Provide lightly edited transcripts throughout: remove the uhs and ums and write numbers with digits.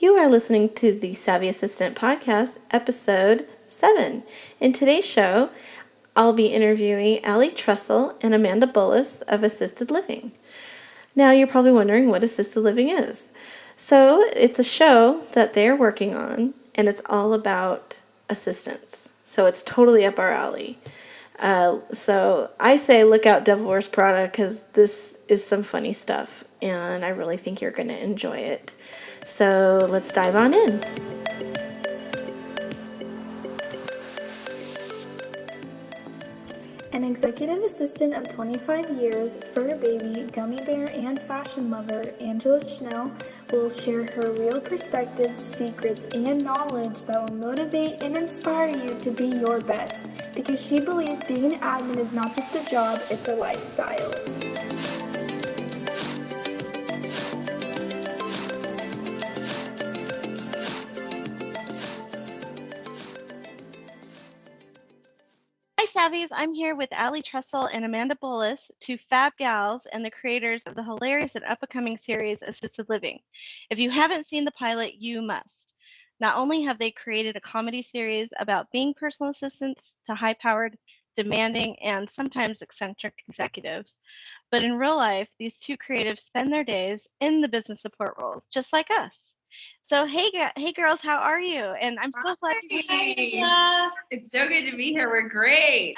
You are listening to the Savvy Assistant Podcast, Episode 7. In today's show, I'll be interviewing Alli Trussell and Amanda Bullis of Assisted Living. Now, you're probably wondering what assisted living is. So, it's a show that they're working on, and it's all about assistance. So, it's totally up our alley. So, I say look out Devil Wears Prada because this is some funny stuff, and I really think you're going to enjoy it. So, let's dive on in. An executive assistant of 25 years, fur baby, gummy bear, and fashion lover, Angela Schnell will share her real perspectives, secrets, and knowledge that will motivate and inspire you to be your best, because she believes being an admin is not just a job, it's a lifestyle. Hi Savvies, I'm here with Alli Trussell and Amanda Bullis, two fab gals and the creators of the hilarious and up-and-coming series Assisted Living. If you haven't seen the pilot, you must. Not only have they created a comedy series about being personal assistants to high-powered, demanding, and sometimes eccentric executives, but in real life, these two creatives spend their days in the business support roles, just like us. So hey girls, how are you? And I'm so glad you're here. It's so good to be here. We're great.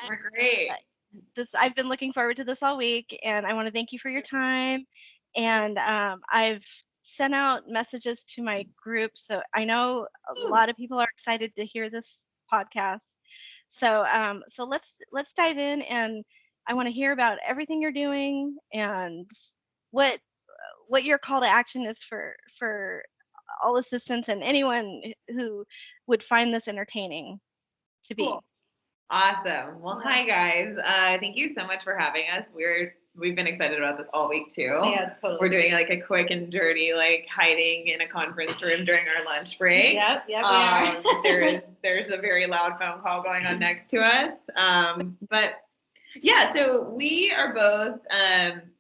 I've been looking forward to this all week, and I want to thank you for your time. And I've sent out messages to my group, so I know a lot of people are excited to hear this podcast. So let's dive in, and I want to hear about everything you're doing and what your call to action is for all assistants and anyone who would find this entertaining to be. Cool. Awesome. Well, hi guys. Thank you so much for having us. We've been excited about this all week too. Yeah, totally. We're doing like a quick and dirty, like hiding in a conference room during our lunch break. Yep, we are. There's a very loud phone call going on next to us. But yeah, so we are both,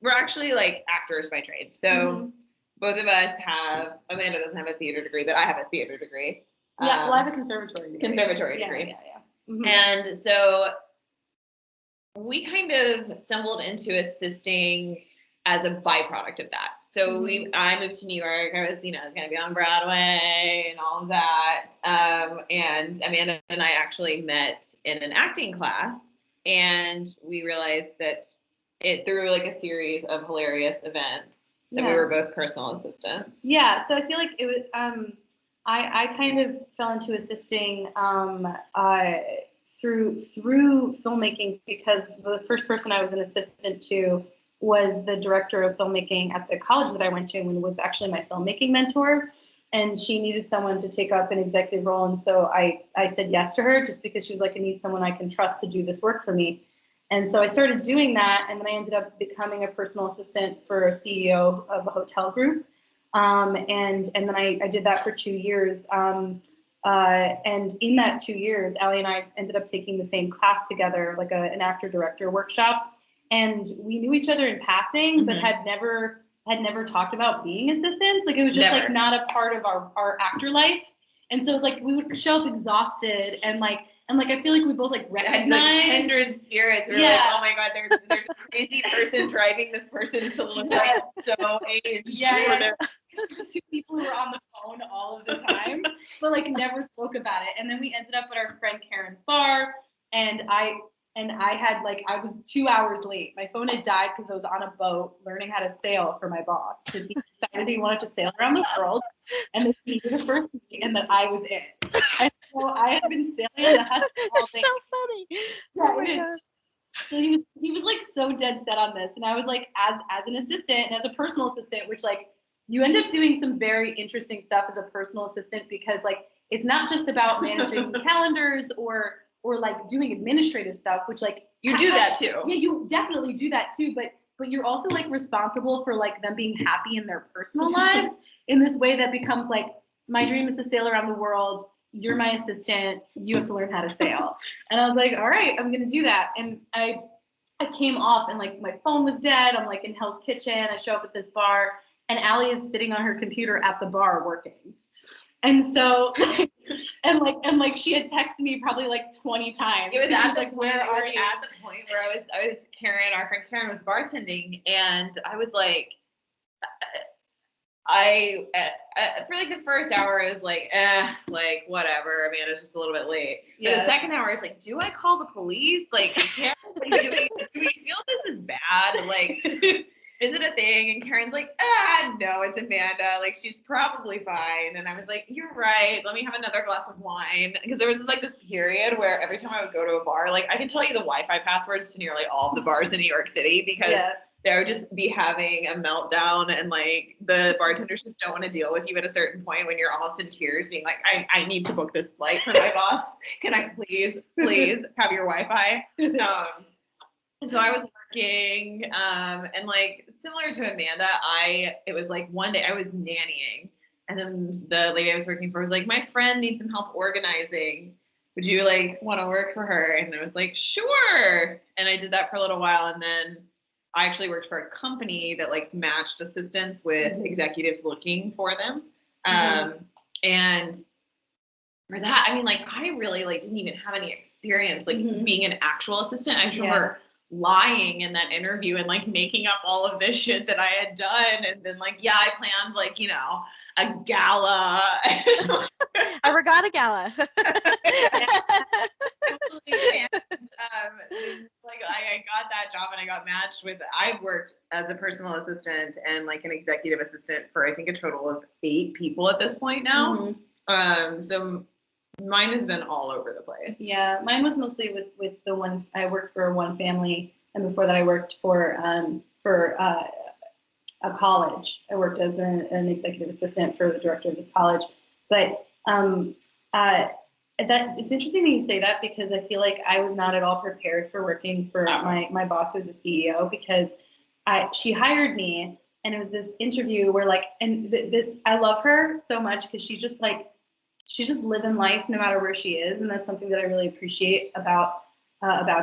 we're actually like actors by trade. So both of us Amanda doesn't have a theater degree, but I have a theater degree. Yeah, well, I have a conservatory degree. Yeah. Mm-hmm. And so we kind of stumbled into assisting as a byproduct of that. So I moved to New York. I was, going to be on Broadway and all of that. And Amanda and I actually met in an acting class, and we realized that through like a series of hilarious events that we were both personal assistants. Yeah. So I feel like it was, I kind of fell into assisting through filmmaking, because the first person I was an assistant to was the director of filmmaking at the college that I went to, and was actually my filmmaking mentor. And she needed someone to take up an executive role, and so I said yes to her, just because she was like, I need someone I can trust to do this work for me. And so I started doing that, and then I ended up becoming a personal assistant for a CEO of a hotel group. And then I did that for 2 years. And in that 2 years, Alli and I ended up taking the same class together, like an actor-director workshop. And we knew each other in passing, but had never talked about being assistants. Like, it was just like not a part of our actor life. And so it was like we would show up exhausted, and I feel like we both like recognized like kindred spirits. We were like, oh my God, there's a crazy person driving this person to look like so aged. Yeah. Two people who were on the phone all of the time, but like never spoke about it. And then we ended up at our friend Karen's bar, and I had I was 2 hours late. My phone had died because I was on a boat learning how to sail for my boss, because he decided he wanted to sail around the world, and that he was the first meeting, and that I was it. And so I had been sailing in the Hudson all day. So funny. Yeah, so he was like so dead set on this, and I was like, as an assistant and as a personal assistant, which like you end up doing some very interesting stuff as a personal assistant, because like it's not just about managing calendars or like doing administrative stuff, which like you do that too. Yeah, you definitely do that too, but you're also like responsible for like them being happy in their personal lives in this way that becomes like, my dream is to sail around the world. You're my assistant. You have to learn how to sail. And I was like, all right, I'm gonna do that. And I came off, and like my phone was dead. I'm like in Hell's Kitchen. I show up at this bar, and Alli is sitting on her computer at the bar working. And so, and like she had texted me probably like 20 times. It was She's at the like, point, where are you? at the point where I was Karen, our friend Karen was bartending, and I was like, for like the first hour, I was like, like whatever. Amanda's just a little bit late. But the second hour, I was like, do I call the police? Like, do we feel this is bad? Like, is it a thing? And Karen's like, no, it's Amanda. Like, she's probably fine. And I was like, you're right. Let me have another glass of wine. Because there was like this period where every time I would go to a bar, like I can tell you the Wi-Fi passwords to nearly all of the bars in New York City because they would just be having a meltdown, and like the bartenders just don't want to deal with you at a certain point when you're almost in tears, being like, I need to book this flight for my boss. Can I please have your Wi-Fi? And so I was working, and like similar to Amanda, it was like one day I was nannying, and then the lady I was working for was like, my friend needs some help organizing. Would you like want to work for her? And I was like, sure. And I did that for a little while, and then I actually worked for a company that like matched assistants with executives looking for them. And for that, I mean, like I really like didn't even have any experience like being an actual assistant. I just remember lying in that interview and like making up all of this shit that I had done, and then like I planned like a gala. A regatta gala. Like I got that job and I got matched with. I worked as a personal assistant and like an executive assistant for I think a total of 8 people at this point now. So mine has been all over the place. Yeah, mine was mostly with the one I worked for one family, and before that I worked for a college. I worked as an executive assistant for the director of this college. But that it's interesting that you say that, because I feel like I was not at all prepared for working for my boss, who was a CEO, because she hired me, and it was this interview where like, and this I love her so much because she's just living life no matter where she is, and that's something that I really appreciate about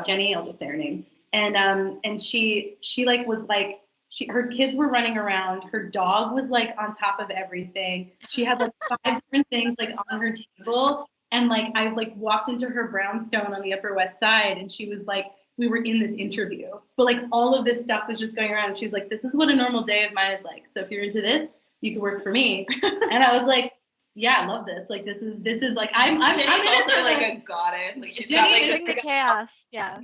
Jenny. I'll just say her name. And she like was like, her kids were running around, her dog was like on top of everything. She had like 5 different things like on her table, and like I like walked into her brownstone on the Upper West Side, and she was like, we were in this interview, but like all of this stuff was just going around, and she was like, this is what a normal day of mine is like, so if you're into this, you can work for me. And I was like, yeah, I love this. Like, this is like, I'm also like a goddess. Like, she's got like the chaos. Yeah.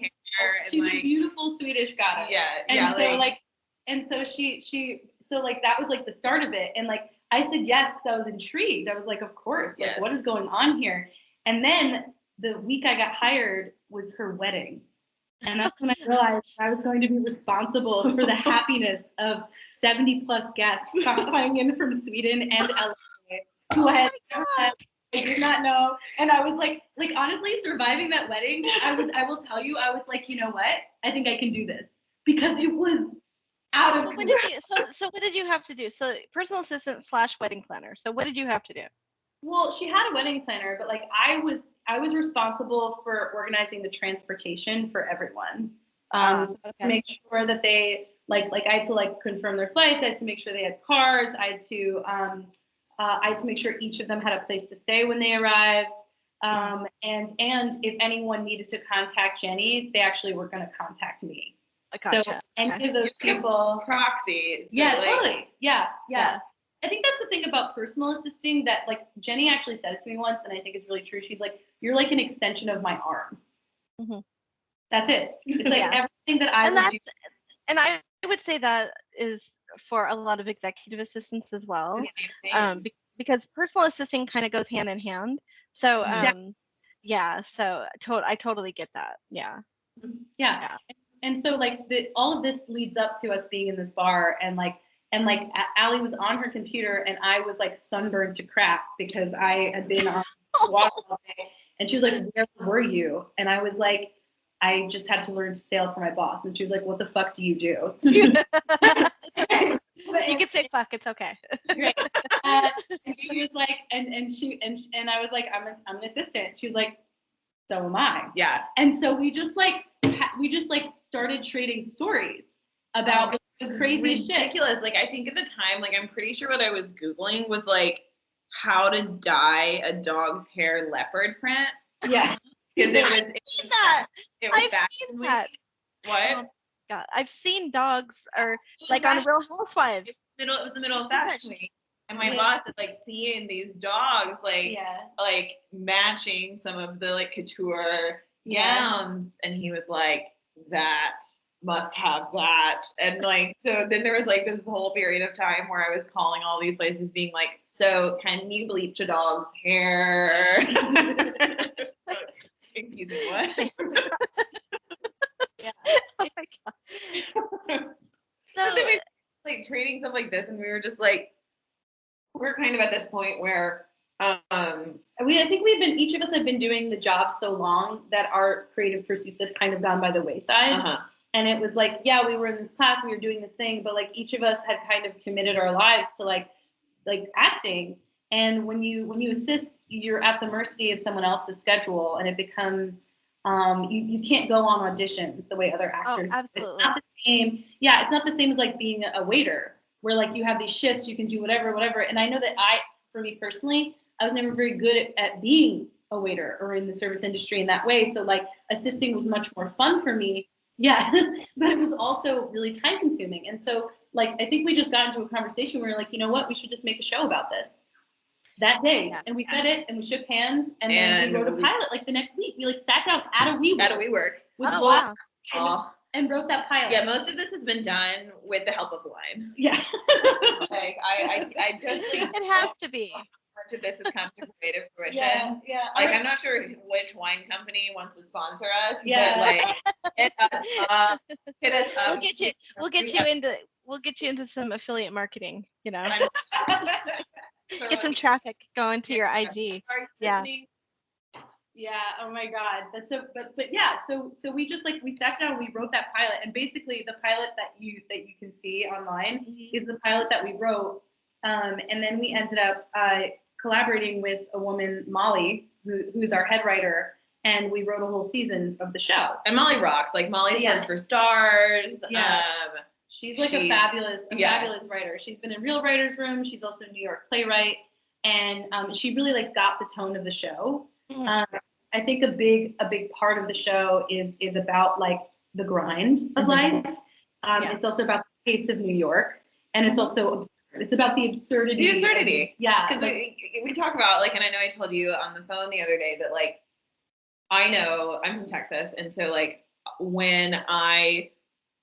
She's a beautiful Swedish goddess. Yeah. And so like, and so so like that was like the start of it. And like, I said yes because I was intrigued. I was like, of course. Like, what is going on here? And then the week I got hired was her wedding. And that's when I realized I was going to be responsible for the happiness of 70 plus guests flying in from Sweden and LA. Who I did not know. And I was like honestly, surviving that wedding, I will tell you, I was like, you know what? I think I can do this, because it was out of So what did you have to do? So personal assistant / wedding planner. So what did you have to do? Well, she had a wedding planner, but like I was responsible for organizing the transportation for everyone. To make sure that they like I had to like confirm their flights, I had to make sure they had cars, I had to make sure each of them had a place to stay when they arrived. And if anyone needed to contact Jenny, they actually were going to contact me. Gotcha. So any of those people. Proxy. So yeah, totally. Yeah. I think that's the thing about personal assisting that like Jenny actually said it to me once, and I think it's really true. She's like, you're like an extension of my arm. That's it. It's like everything that I would do. And I would say that is for a lot of executive assistants as well, because personal assisting kind of goes hand in hand. So I totally get that. Yeah. And so like all of this leads up to us being in this bar, and Alli was on her computer, and I was like sunburned to crap because I had been on water all day, and she was like, where were you? And I was like, I just had to learn to sail for my boss. And she was like, what the fuck do you do? You can say fuck, it's okay. Right. And she was like, and I was like, I'm an assistant. She was like, so am I. Yeah. And so we just started trading stories about the crazy shit. Ridiculous. Like, I think at the time, like, I'm pretty sure what I was Googling was like, how to dye a dog's hair leopard print. Yeah. Because it was I've seen that. What? Oh, God, I've seen dogs or like on Real Housewives. It was the middle of Fashion Week, and my boss is like seeing these dogs like matching some of the like couture gowns, and he was like, that must have that. And like, so then there was like this whole period of time where I was calling all these places being like, so can you bleach a dog's hair? Excuse me, what? Yeah. Oh my God. But then we like trading stuff like this, and we were just like, we're kind of at this point where I think each of us have been doing the job so long that our creative pursuits have kind of gone by the wayside. And it was like, yeah, we were in this class, we were doing this thing, but like each of us had kind of committed our lives to like acting. And when you assist, you're at the mercy of someone else's schedule, and it becomes you can't go on auditions the way other actors. Oh, absolutely. It's not the same. Yeah, it's not the same as like being a waiter, where like you have these shifts, you can do whatever. And I know that for me personally, I was never very good at being a waiter or in the service industry in that way. So like assisting was much more fun for me. Yeah, but it was also really time consuming. And so like, I think we just got into a conversation where we're like, you know what, we should just make a show about this that day. Yeah. And we said it and we shook hands and then we wrote a pilot like the next week. We like sat down at a WeWork. With and wrote that pilot. Yeah, most of this has been done with the help of wine. Yeah. Like I just like it has to be. Much of this has come to creative fruition. Yeah. Like I'm not sure which wine company wants to sponsor us, but like hit us up. We'll get you into some affiliate marketing, you know. Get some traffic going to your IG. Yeah. Yeah. Oh my God. That's so. But yeah. So we just like we sat down. We wrote that pilot, and basically the pilot that you can see online is the pilot that we wrote. And then we ended up collaborating with a woman, Molly, who's our head writer, and we wrote a whole season of the show. And Molly rocks. Like Molly's worked for Stars. Yeah. She's like a fabulous writer. She's been in Real Writers Room. She's also a New York playwright, and she really like got the tone of the show. I think a big part of the show is about like the grind of life. It's also about the pace of New York, and it's also it's about the absurdity. The absurdity. Yeah. Because we talk about like, and I know I told you on the phone the other day that like, I know I'm from Texas, and so like when I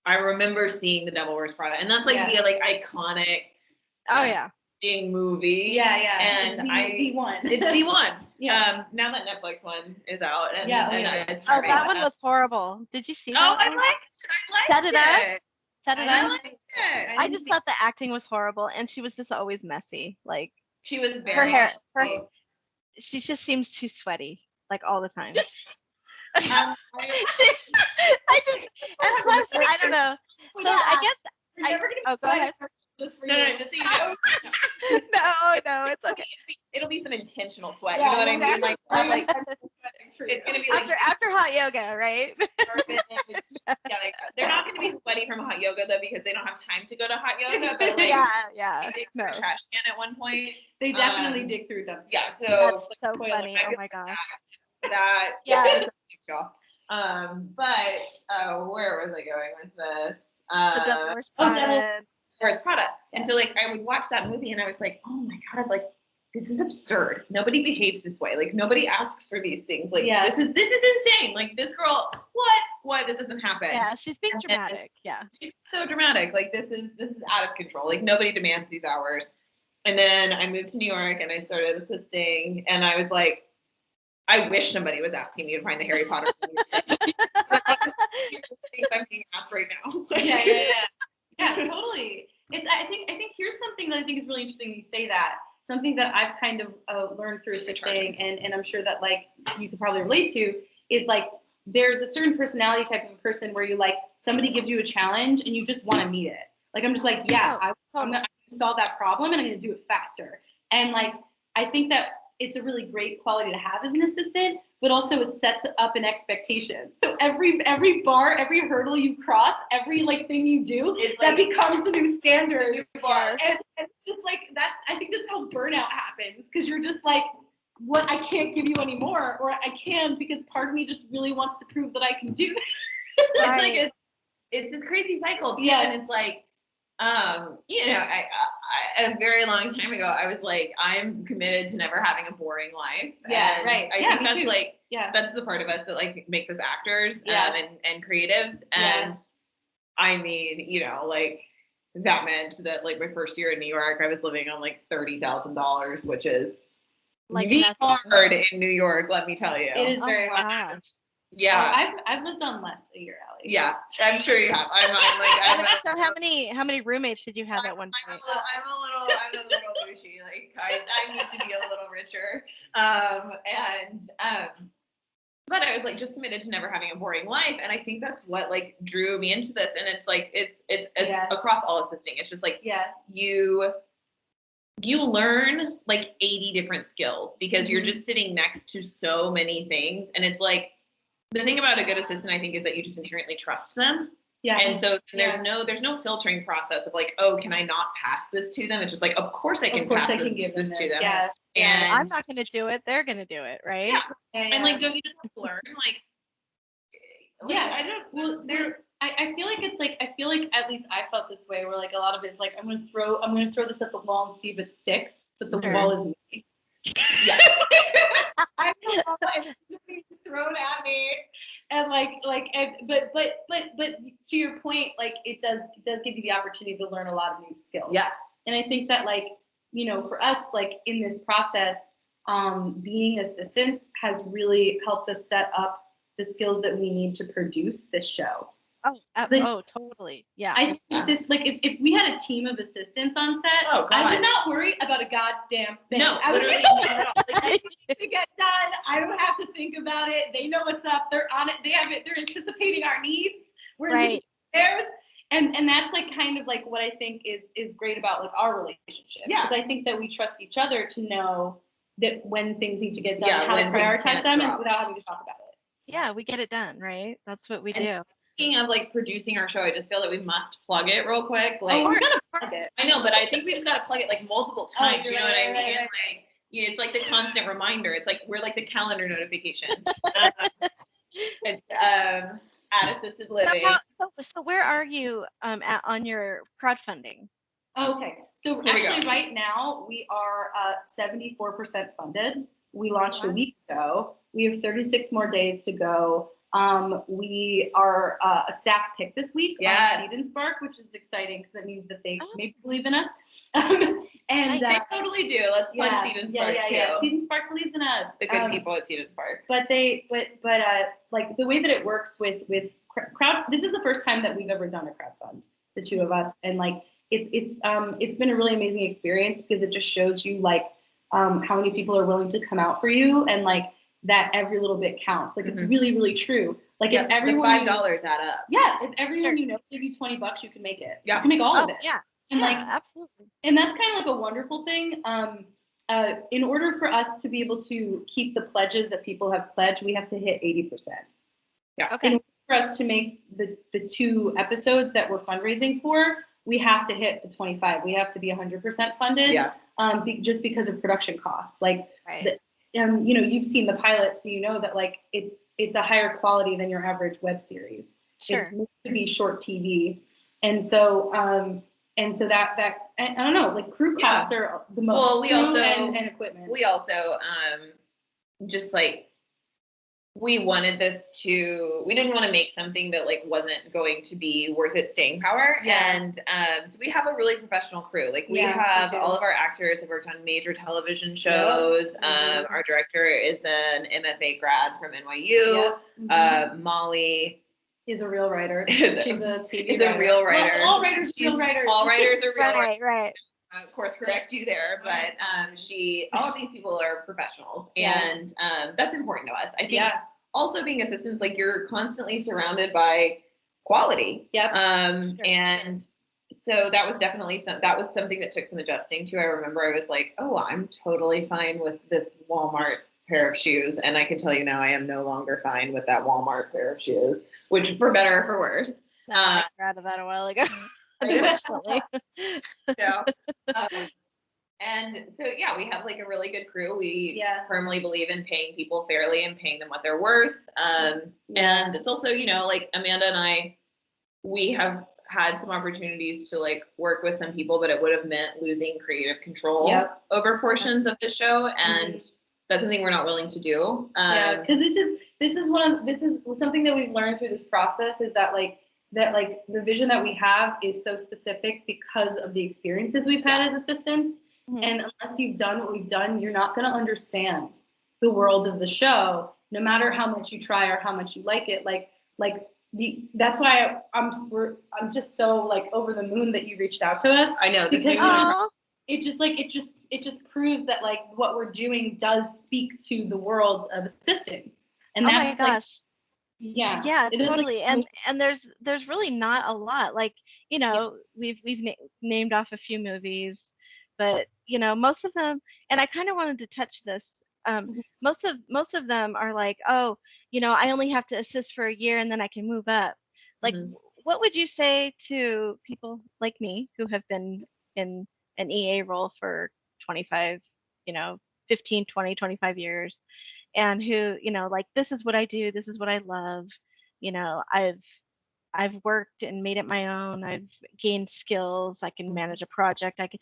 remember seeing The Devil Wears Prada, and that's like the like iconic movie. Yeah. And it's the one. It's the one. Yeah. Now that Netflix one is out, and it's that one was horrible. Did you see that? Oh, I liked Set it up. I liked it. I just thought the acting was horrible, and she was just always messy. Like she was very her hair. She just seems too sweaty, like all the time. I don't know. So I guess go ahead. Just for no, just so you know. No, it's okay. It'll be some intentional sweat. You know what I mean? Like it's gonna be like after hot yoga, right? They're not gonna be sweaty from hot yoga though, because they don't have time to go to hot yoga. But like, they dig through a trash can at one point. They definitely dig through dumpsters. Yeah, so that's so funny. Oh my gosh. That yeah. But where was I going with this? The Devil Wears Prada. And so like I would watch that movie and I was like, oh my God, like this is absurd. Nobody behaves this way. Like nobody asks for these things. Like this is insane. Like this girl, what? This doesn't happen. Yeah, she's being dramatic. She's so dramatic. Like this is out of control. Like nobody demands these hours. And then I moved to New York and I started assisting, and I was like, I wish somebody was asking me to find the Harry Potter movie. I'm being asked right now. Yeah, totally. I think here's something that I think is really interesting. You say that. Something that I've kind of learned through assisting, and I'm sure that like you could probably relate to, is like there's a certain personality type of person where you like somebody gives you a challenge and you just want to meet it. Like I'm just like, I'm gonna solve that problem and I'm gonna do it faster. And like I think that it's a really great quality to have as an assistant, but also it sets up an expectation. So every bar, every hurdle you cross, every like thing you do, that becomes the new standard. And it's just like that. I think that's how burnout happens, because you're just like, what, I can't give you any more, or I can because part of me just really wants to prove that I can do this. It's it's this crazy cycle too, and it's like, you know, I a very long time ago, I was like, I'm committed to never having a boring life. Yeah, and right. I think that's too. Like, that's the part of us that like makes us actors and creatives. And I mean, you know, like that meant that like my first year in New York, I was living on like $30,000, which is like hard in New York, let me tell you. It is very hard. Yeah, I've lived on less a year, Alli. Yeah, I'm sure you have. So how many roommates did you have at one point? I'm a little bougie. Like I need to be a little richer. But I was like just committed to never having a boring life, and I think that's what like drew me into this. And it's like it's across all assisting. It's just like you learn like 80 different skills because you're just sitting next to so many things, and it's like. The thing about a good assistant, I think, is that you just inherently trust them. Yeah. And so there's no filtering process of like, oh, can I not pass this to them? It's just like, of course I can pass this to them. Yeah. And I'm not going to do it. They're going to do it, right? Yeah. And like, don't you just learn? I feel like at least I felt this way, where like a lot of it's like I'm gonna throw this at the wall and see if it sticks, but the wall is me. Yeah. I feel like it's being thrown at me, and but to your point, like it does give you the opportunity to learn a lot of new skills. Yeah. And I think that like, you know, for us, like in this process, being assistants has really helped us set up the skills that we need to produce this show. Totally. Yeah. I think it's like if we had a team of assistants on set, I would not worry about a goddamn thing. No, I would to get done. I don't have to think about it. They know what's up. They're on it. They have it. They're anticipating our needs. We're anticipating theirs. And that's like kind of like what I think is great about like our relationship. Yeah. Because I think that we trust each other to know that when things need to get done, how to prioritize them and without having to talk about it. Yeah, we get it done, right? That's what we do. Speaking of like producing our show, I just feel that we must plug it real quick. Like, we're gonna plug it. I know, but I think we just gotta plug it like multiple times. You know what I mean? Right. Like, yeah, it's like the constant reminder. It's like we're like the calendar notification. At Assisted Living. So where are you on your crowdfunding? Okay, so actually right now we are 74% funded. We launched a week ago. We have 36 more days to go. We are a staff pick this week on Seed and Spark, which is exciting because it means that they maybe believe in us. And they totally do. Let's plug Seed and Spark too. Yeah. Seed and Spark believes in us. The good people at Seed and Spark. But like the way that it works with crowd. This is the first time that we've ever done a crowdfund, the two of us, and like it's been a really amazing experience because it just shows you like how many people are willing to come out for you, and like that every little bit counts. Like it's really, really true. Like if everyone the $5 add up. Yeah, if everyone you know give you $20, you can make it. Yeah, you can make all of it. Yeah, and absolutely. And that's kind of like a wonderful thing. In order for us to be able to keep the pledges that people have pledged, we have to hit 80%. Yeah. Okay. In order for us to make the 2 episodes that we're fundraising for, we have to hit the 25. We have to be 100% funded. Yeah. Just because of production costs, like. Right. You know, you've seen the pilot, so you know that like it's a higher quality than your average web series. Sure. It's meant to be short TV, and so that I don't know, like crew costs are the most. Well, we also and equipment. We also just like we wanted this to. We didn't want to make something that like wasn't going to be worth its staying power, and so we have a really professional crew. Like we have all of our actors have worked on major television shows. Our director is an MFA grad from NYU. Molly is a real writer. She's a TV writer. A real writer. Well, all writers are real writers. All writers are real writers. Right. Of course, correct you there, but all of these people are professionals, and that's important to us. I think also being assistants, like you're constantly surrounded by quality. Yep. And so that was definitely something that took some adjusting to. I remember I was like, oh, I'm totally fine with this Walmart pair of shoes. And I can tell you now, I am no longer fine with that Walmart pair of shoes, which for better or for worse. No, I got out of that a while ago. Unfortunately. Yeah. And so, yeah, we have like a really good crew. We firmly believe in paying people fairly and paying them what they're worth. And it's also, like Amanda and I, we have had some opportunities to like work with some people, but it would have meant losing creative control over portions of the show. And that's something we're not willing to do. Because this is something that we've learned through this process is that the vision that we have is so specific because of the experiences we've had as assistants. And unless you've done what we've done, you're not going to understand the world of the show, no matter how much you try or how much you like it. That's why I'm just so like over the moon that you reached out to us. I know, because it just proves that like what we're doing does speak to the world of assisting. And that's oh my gosh. Yeah, totally. And there's really not a lot. Like, we've named off a few movies, but most of them, and I kind of wanted to touch this. Most of them are like, oh, I only have to assist for a year and then I can move up. Like, what would you say to people like me who have been in an EA role for 25, 15, 20, 25 years, and who, like, this is what I do, this is what I love, I've worked and made it my own. I've gained skills. I can manage a project. I can,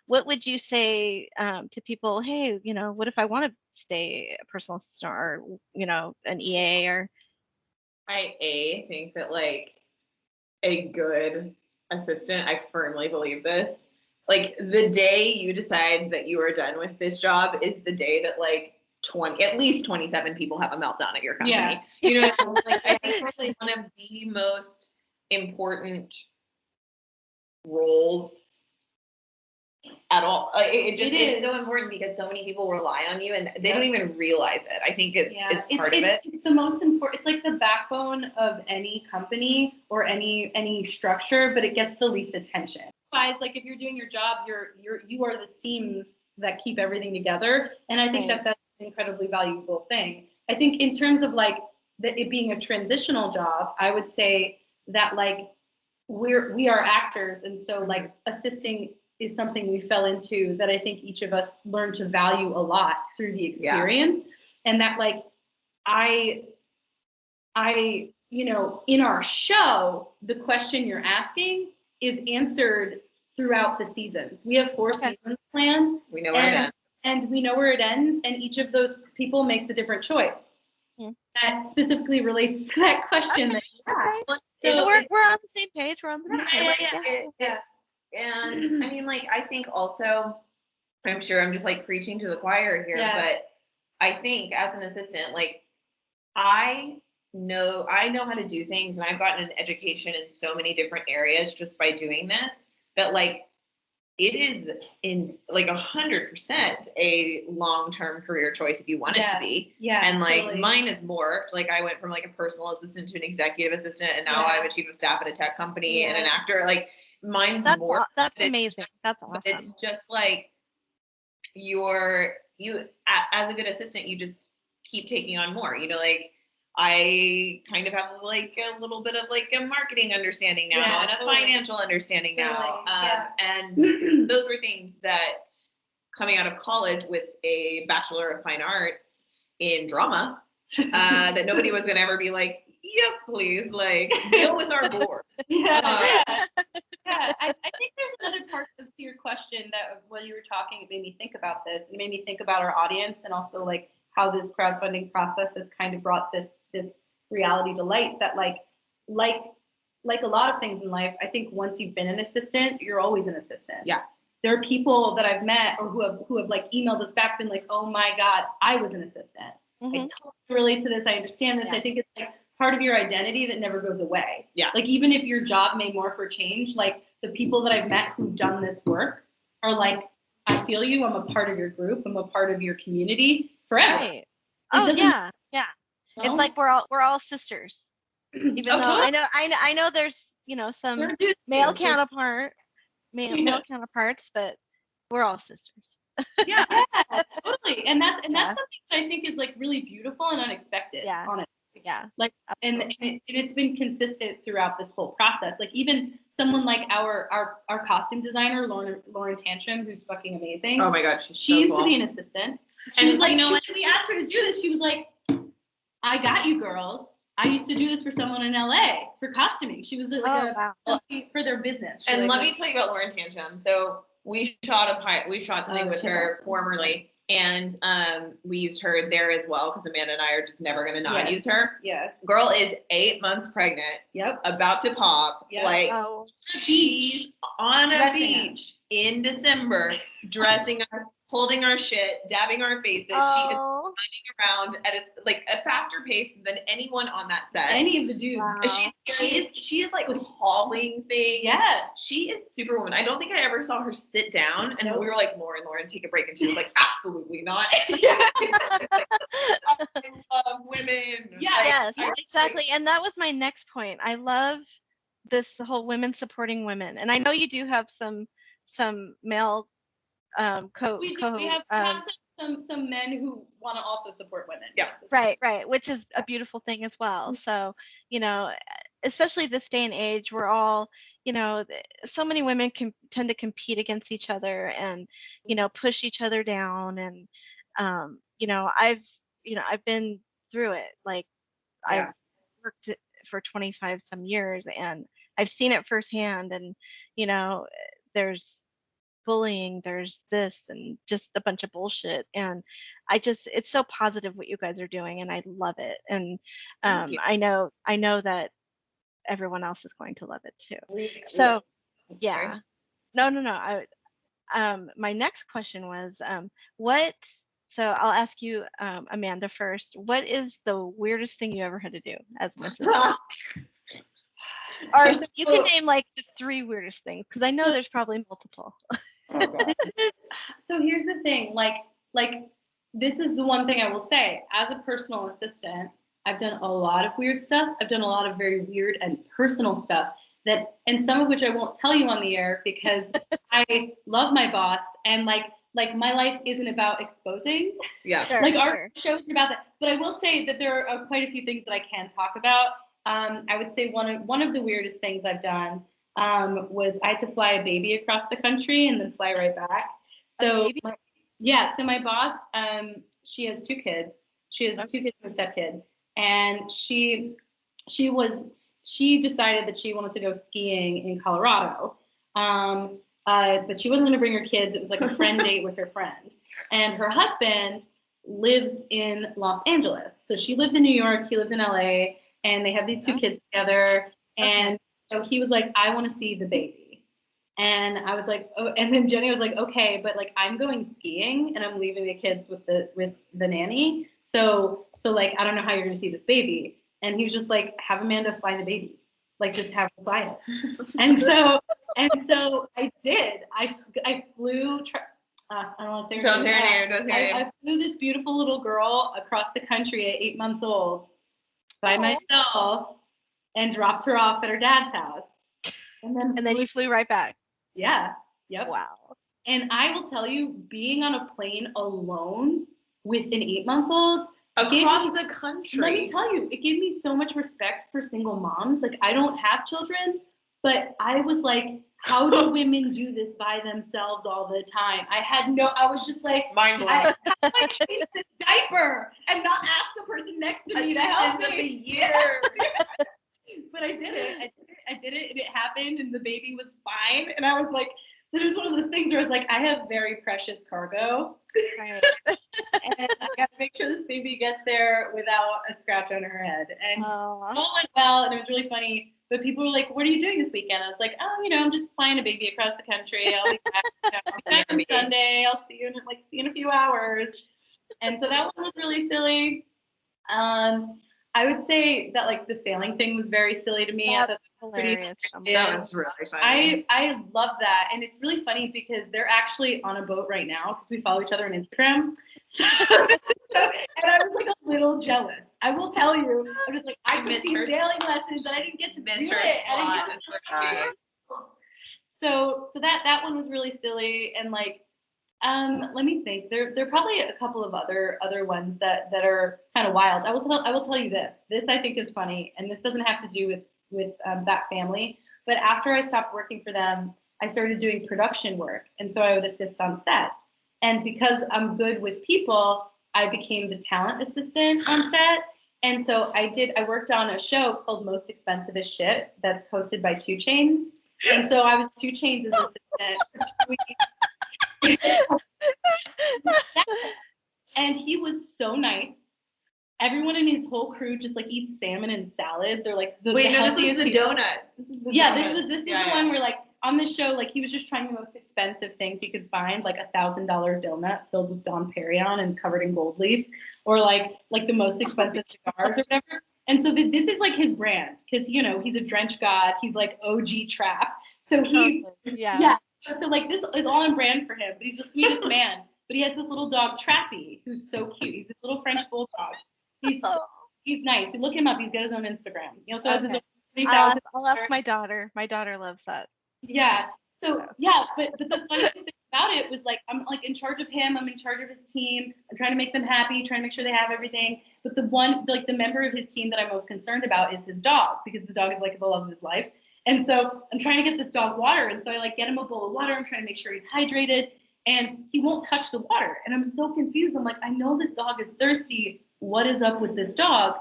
what would you say to people? Hey, what if I want to stay a personal assistant or, an EA or? I think that like a good assistant, I firmly believe this. Like the day you decide that you are done with this job is the day that like at least 27 people have a meltdown at your company. Yeah. Like I think that's one of the most important roles at all. It's so important because so many people rely on you and they don't even realize it. I think it's part of it. It's the most important. It's like the backbone of any company or any structure, but it gets the least attention. Like if you're doing your job, you are the seams that keep everything together, and I think that's an incredibly valuable thing. I think in terms of like it being a transitional job, I would say that like we are actors, and so like assisting is something we fell into that I think each of us learned to value a lot through the experience, and that like I in our show, the question you're asking is answered throughout the seasons. We have 4 seasons planned. We know where it ends. And we know where it ends, and each of those people makes a different choice. That specifically relates to that question that you asked. So we're on the same page. We're on the same page. Yeah. And I mean, like, I think also, I'm sure I'm just like preaching to the choir here, but I think as an assistant, like, I know how to do things, and I've gotten an education in so many different areas just by doing this, that like it is in like 100% a long-term career choice if you want it to be. And like totally. Mine is morphed. Like I went from like a personal assistant to an executive assistant, and now I'm a chief of staff at a tech company and an actor. Like mine's more. That's amazing. That's awesome. It's just like you as a good assistant, you just keep taking on more. Like I kind of have like a little bit of like a marketing understanding now and a financial understanding now. And those were things that coming out of college with a Bachelor of Fine Arts in drama, that nobody was going to ever be like, yes, please, like deal with our board. I think there's another part to your question that when you were talking, it made me think about this. It made me think about our audience and also like how this crowdfunding process has kind of brought this reality to light that like a lot of things in life, I think once you've been an assistant, you're always an assistant. Yeah. There are people that I've met or who have like emailed us back, been like, oh my God, I was an assistant. I totally relate to this. I understand this. I think it's like part of your identity that never goes away. Yeah. Like even if your job may morph or change, like the people that I've met who've done this work are like, I feel you. I'm a part of your group. I'm a part of your community forever. Right. Oh yeah. It's like we're all sisters. Even Oh, though totally. I know there's, some There are dudes male too. male counterparts, but we're all sisters. Yeah, totally. And that's Yeah. something that I think is like really beautiful and unexpected. Yeah. Honestly. Yeah. Like, and it's been consistent throughout this whole process. Like even someone like our costume designer, Lauren Tantrum, who's fucking amazing. Oh my God, she used to be an assistant. She was like, when we asked her to do this, she was like, I got you girls. I used to do this for someone in LA for costuming. She was like for their business. And let me tell you about Lauren Tantrum. So we shot something with her formerly, and we used her there as well because Amanda and I are just never gonna not use her. Yeah. Girl is 8 months pregnant. Yep. About to pop. Yep. Like she's on a beach in December, dressing us, holding our shit, dabbing our faces. She is running around at a faster pace than anyone on that set. Any of the dudes. Wow. She is like hauling things. Yeah. She is superwoman. I don't think I ever saw her sit down, and we were like, Lauren, take a break, and she was like, absolutely not. I love women. Yeah. Yes, exactly. And that was my next point. I love this whole women supporting women, and I know you do have some male we have some men who want to also support women. Yeah. Right, which is a beautiful thing as well. So, especially this day and age, we're all, so many women can tend to compete against each other and, push each other down. And, I've been through it. Like I've worked for 25 some years and I've seen it firsthand. And, there's bullying, there's this and just a bunch of bullshit. And it's so positive what you guys are doing and I love it. And I know that everyone else is going to love it too. So yeah. No. My next question was so I'll ask you, Amanda, first. What is the weirdest thing you ever had to do as an assistant? Or you can name like the 3 weirdest things, because I know there's probably multiple. So here's the thing, like this is the one thing I will say. As a personal assistant, I've done a lot of weird stuff. I've done a lot of very weird and personal stuff and some of which I won't tell you on the air because I love my boss and like my life isn't about exposing. Yeah. Sure, our show isn't about that. But I will say that there are quite a few things that I can talk about. I would say one of the weirdest things I've done was I had to fly a baby across the country and then fly right back. So so my boss, she has 2 kids. She has 2 kids and a stepkid, and she decided that she wanted to go skiing in Colorado. But she wasn't going to bring her kids. It was like a friend date with her friend, and her husband lives in Los Angeles. So she lived in New York, he lived in LA, and they have these 2 kids together. And so he was like, I want to see the baby. And I was like, oh, and then Jenny was like, okay, but like I'm going skiing and I'm leaving the kids with the nanny. So like, I don't know how you're going to see this baby. And he was just like, have Amanda fly the baby. Like just have her fly it. and so I did. I flew, I don't want to say her name. I flew this beautiful little girl across the country at 8 months old by myself and dropped her off at her dad's house. And then you flew right back. Yeah. Yep. Wow. And I will tell you, being on a plane alone with an 8-month-old across the country. Let me tell you, it gave me so much respect for single moms. Like I don't have children, but I was like, how do women do this by themselves all the time? I was just like, mind blown. I had change the diaper and not ask the person next to me to help me. But I did it. I did it and it happened and the baby was fine. And I was like, it was one of those things where I was like, I have very precious cargo. Right. And I got to make sure this baby gets there without a scratch on her head. And all went well and it was really funny. But people were like, what are you doing this weekend? I was like, oh, I'm just flying a baby across the country. I'll be back on Sunday. I'll see you in a few hours. And so that one was really silly. I would say that like the sailing thing was very silly to me. That's hilarious. That was really funny. I love that. And it's really funny because they're actually on a boat right now because we follow each other on Instagram. And I was like a little jealous I will tell you. I'm just like, I took Miss these her- sailing lessons and I didn't get to Miss do her it. slot And is so so that one was really silly. And like, let me think. There are probably a couple of other ones that are kind of wild. I will tell you this. This I think is funny, and this doesn't have to do with that family. But after I stopped working for them, I started doing production work, and so I would assist on set. And because I'm good with people, I became the talent assistant on set. And so I worked on a show called Most Expensive as Shit that's hosted by 2 Chainz. And so I was 2 Chainz' assistant for 2 weeks. And he was so nice. Everyone in his whole crew just like eats salmon and salad. They're like Wait, no, this was healthiest the people. donuts. This is the Yeah, donuts. this was the one where like on the show, like he was just trying the most expensive things he could find, like $1,000 donut filled with Dom Perignon and covered in gold leaf, or like the most expensive cigars or whatever. And so this is like his brand, because he's a drench god. He's like OG trap. So yeah. So like this is all in brand for him. But he's the sweetest man. But he has this little dog Trappy, who's so cute. He's a little French bulldog. He's nice. You look him up. He's got his own Instagram. He also has his own 30,000. I'll ask my daughter. My daughter loves that. Yeah. So yeah, but the funniest thing about it was like I'm like in charge of him. I'm in charge of his team. I'm trying to make them happy, trying to make sure they have everything. But the member of his team that I'm most concerned about is his dog, because the dog is like the love of his life. And so I'm trying to get this dog water. And so I like get him a bowl of water. I'm trying to make sure he's hydrated, and he won't touch the water. And I'm so confused. I'm like, I know this dog is thirsty. What is up with this dog?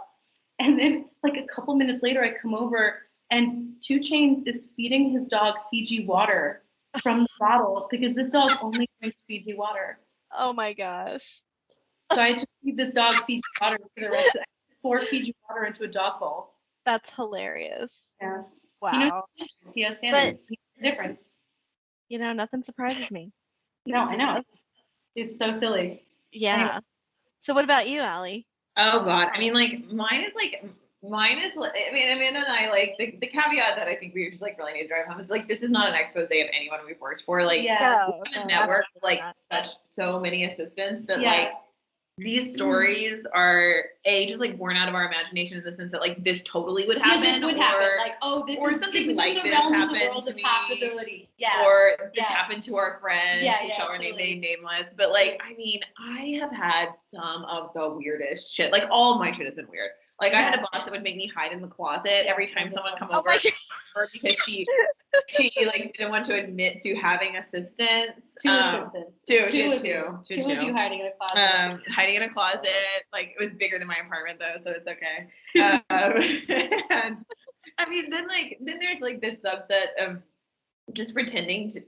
And then like a couple minutes later, I come over and 2 Chainz is feeding his dog Fiji water from the bottle, because this dog only drinks Fiji water. Oh my gosh. So I just feed this dog Fiji water for the rest of the pour Fiji water into a dog bowl. That's hilarious. Yeah. Wow. He has standards. He's different. Nothing surprises me. No, I know. It's so silly. Yeah. Anyway. So what about you, Alli? Oh God. I mean, mine is I mean, Amanda and I, like, the caveat that I think we just like really need to drive home is like, this is not an expose of anyone we've worked for. Like, Yeah. we have a network of like so many assistants that like these stories are just like born out of our imagination, in the sense that like this totally would happen. This would happen. Like, oh, this or is something like this happened to me. Possibility. Yeah. Or this happened to our friend, who shall totally. remain nameless. But like, I mean, I have had some of the weirdest shit. Like, all of my shit has been weird. Like, I had a boss that would make me hide in the closet every time someone come over, because she like didn't want to admit to having assistants. Two assistants. Two of you hiding in a closet. Hiding in a closet. Like, it was bigger than my apartment though, so it's okay. And I mean, then there's like this subset of just pretending to.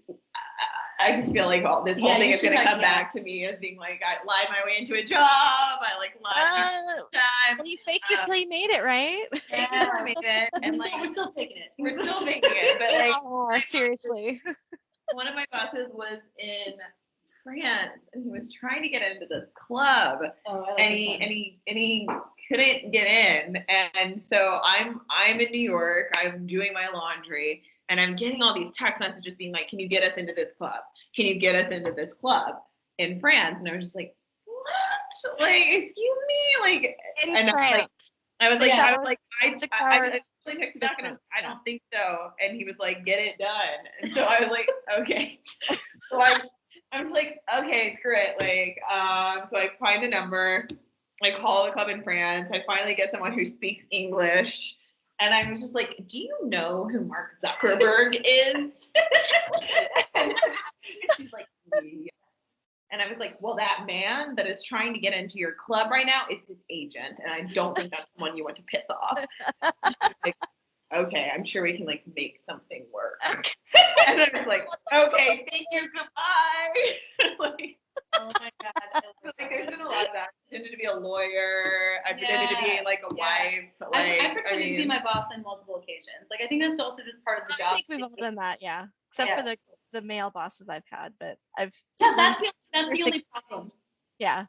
I just feel like this whole thing is going to come back to me as being like, I lied my way into a job. I like lied time. Well, you faked it till you made it, right? Yeah, I made it. And like, we're still faking it. We're still faking it. But like, seriously. One of my bosses was in France, and he was trying to get into this club, and he couldn't get in. And so I'm in New York. I'm doing my laundry. And I'm getting all these text messages being like, can you get us into this club? Can you get us into this club in France? And I was just like, what? Like, excuse me? Like, in France. I was like, I just texted back and I don't think so. And he was like, get it done. And so I was like, okay. So I'm just like, okay, screw it. Like, so I find a number. I call the club in France. I finally get someone who speaks English. And I was just like, do you know who Mark Zuckerberg is? And she's like, yeah. And I was like, well, that man that is trying to get into your club right now is his agent. And I don't think that's the one you want to piss off. Like, okay, I'm sure we can like make something work. And I was like, okay, thank you, goodbye. Like, oh my God. Like, there's been a lot of that. I pretended to be a lawyer. I pretended to be like a wife. Like, I pretended to be my boss on multiple occasions. Like, I think that's also just part of the job. I think we've all done that, yeah. Except for the male bosses I've had, but I've that's the only problem. Yeah.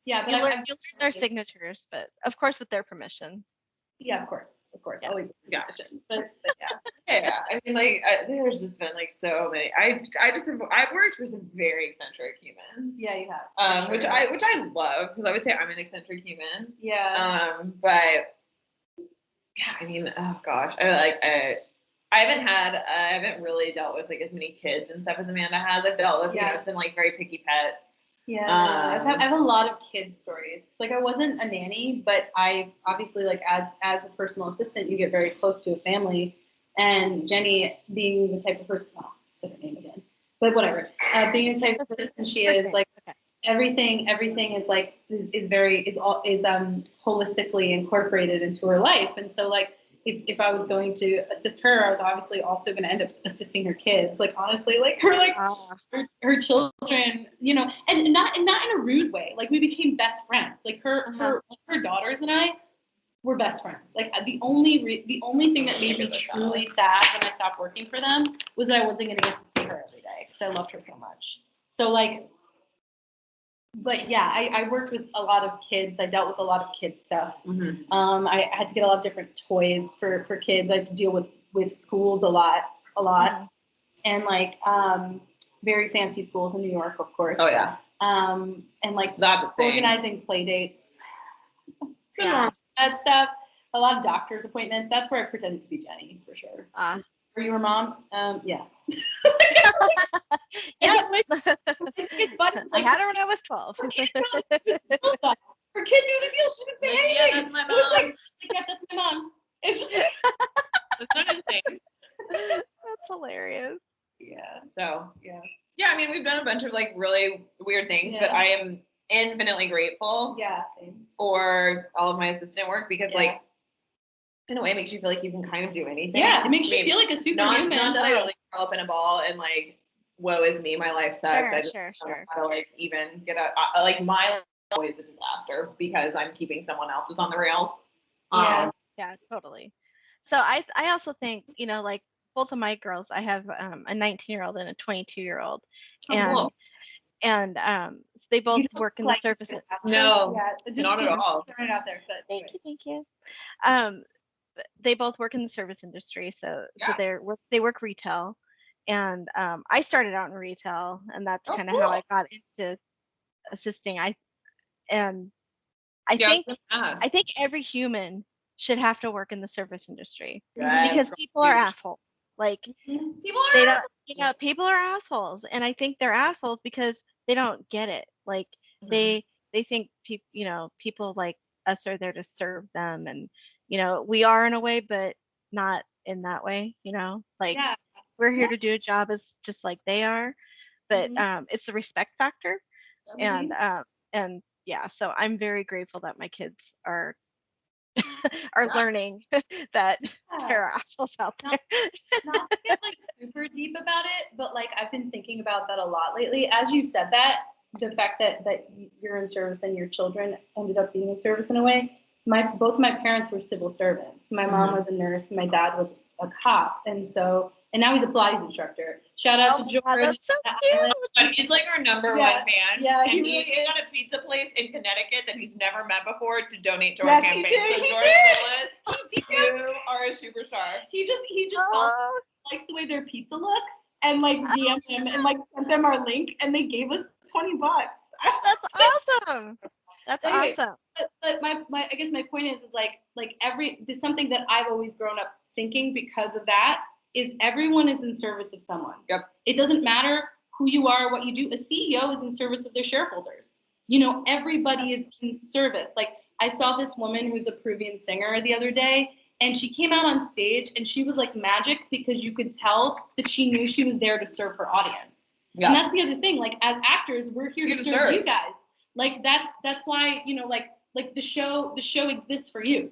Yeah, but you learn their signatures, but of course with their permission. Yeah, of course. Yeah. Always. Yeah. But yeah. Yeah, I mean, like, there's just been like so many. I've worked for some very eccentric humans. Yeah, you have. Which I love, because I would say I'm an eccentric human. Yeah. But yeah, I mean, oh gosh, I haven't really dealt with like as many kids and stuff as Amanda has. I've dealt with some like very picky pets. Yeah, I have a lot of kids stories. Like I wasn't a nanny, but I obviously like as a personal assistant, you get very close to a family. And Jenny, being the type of person, oh, say her name again, but whatever, being the type of person she is, like everything is like is holistically incorporated into her life. And so like if I was going to assist her, I was obviously also going to end up assisting her kids. Like honestly, like her children, you know, and not in a rude way. Like we became best friends. Like her daughters and I were best friends. Like the only thing that made me truly sad when I stopped working for them was that I wasn't going to get to see her every day because I loved her so much. So like. But yeah, I worked with a lot of kids. I dealt with a lot of kid stuff. Mm-hmm. I had to get a lot of different toys for kids. I had to deal with schools a lot, Mm-hmm. and like very fancy schools in New York, of course. Oh yeah. And like That's a thing. organizing play dates, Yeah. that stuff. A lot of doctor's appointments. That's where I pretended to be Jenny for sure. Were you her mom? Yes. Yep. It's funny. I had her when I was 12. Her kid knew the deal. She didn't say anything. Yeah, that's my It was mom. like, yeah, that's my mom. It's just, That's not insane. That's hilarious. yeah. So Yeah. yeah, I mean, we've done a bunch of like really weird things, Yeah. but I am infinitely grateful Yeah. Same. for all of my assistant work because Yeah. like in a way it makes you feel like you can kind of do anything. Yeah. It makes you Maybe. feel like a superhuman. Not that I don't like curl up in a ball and like woe is me, my life sucks. I just don't know how to like even get out. Like my life is always a disaster because I'm keeping someone else's on the rails. Yeah. Yeah, totally. So I also think, you know, like both of my girls, I have a 19-year-old and a 22-year-old, Cool. and so they both You don't work in like the service. No, Yeah. Just not at all. Throw it out there. But Thank you. They both work in the service industry, so Yeah. they work retail, and I started out in retail, and that's kind of cool. how I got into assisting. I Yeah, think every human should have to work in the service industry Yes. because people are assholes. Like People they are don't, you know, people are assholes, and I think they're assholes because they don't get it. Like they think people like us are there to serve them, and you know we are in a way, but not in that way. You know, like yeah. we're here to do a job as just like they are, but it's the respect factor, and yeah. So I'm very grateful that my kids are learning that there are assholes out there. Not to get like super deep about it, but like I've been thinking about that a lot lately. As you said that, the fact that you're in service and your children ended up being in service in a way. Both my parents were civil servants. My mom was a nurse, and my dad was a cop, and now he's a Pilates instructor. Shout out to George. That's so cute. But he's like our number one fan. Yeah, and he he got a pizza place in Connecticut that he's never met before to donate to our campaign. So George Bullis, you are a superstar. He just also likes the way their pizza looks, and like DM'd him and like sent them our link, and they gave us $20. That's awesome. That's awesome. But my I guess my point is like there's something that I've always grown up thinking because of that is everyone is in service of someone. Yep. It doesn't matter who you are, what you do. A CEO is in service of their shareholders. You know, everybody is in service. Like I saw this woman who's a Peruvian singer the other day, and she came out on stage and she was like magic because you could tell that she knew she was there to serve her audience. Yeah. And that's the other thing. Like as actors, we're here to serve you guys. Like that's why, you know, like the show exists for you.